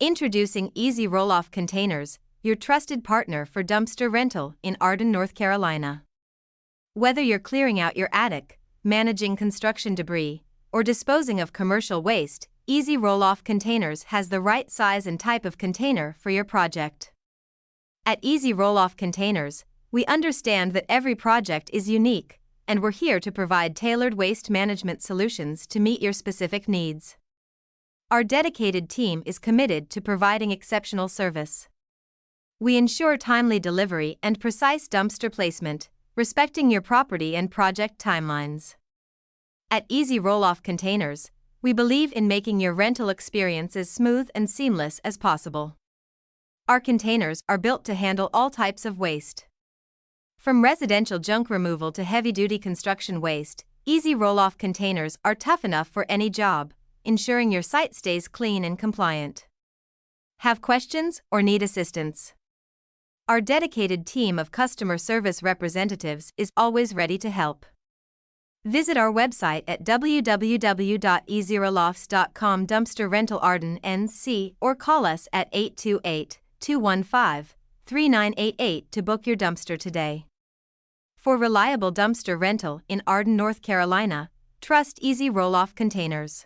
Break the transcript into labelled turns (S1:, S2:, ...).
S1: Introducing EZ Rolloff Containers, your trusted partner for dumpster rental in Arden, North Carolina. Whether you're clearing out your attic, managing construction debris, or disposing of commercial waste, EZ Rolloff Containers has the right size and type of container for your project. At EZ Rolloff Containers, we understand that every project is unique, and we're here to provide tailored waste management solutions to meet your specific needs. Our dedicated team is committed to providing exceptional service. We ensure timely delivery and precise dumpster placement, respecting your property and project timelines. At EZ Rolloff Containers, we believe in making your rental experience as smooth and seamless as possible. Our containers are built to handle all types of waste. From residential junk removal to heavy-duty construction waste, EZ Rolloff Containers are tough enough for any job, ensuring your site stays clean and compliant. Have questions or need assistance? Our dedicated team of customer service representatives is always ready to help. Visit our website at www.ezrolloffs.com dumpster rental Arden NC or call us at 828-215-3988 to book your dumpster today. For reliable dumpster rental in Arden, North Carolina, trust EZ Rolloff Containers.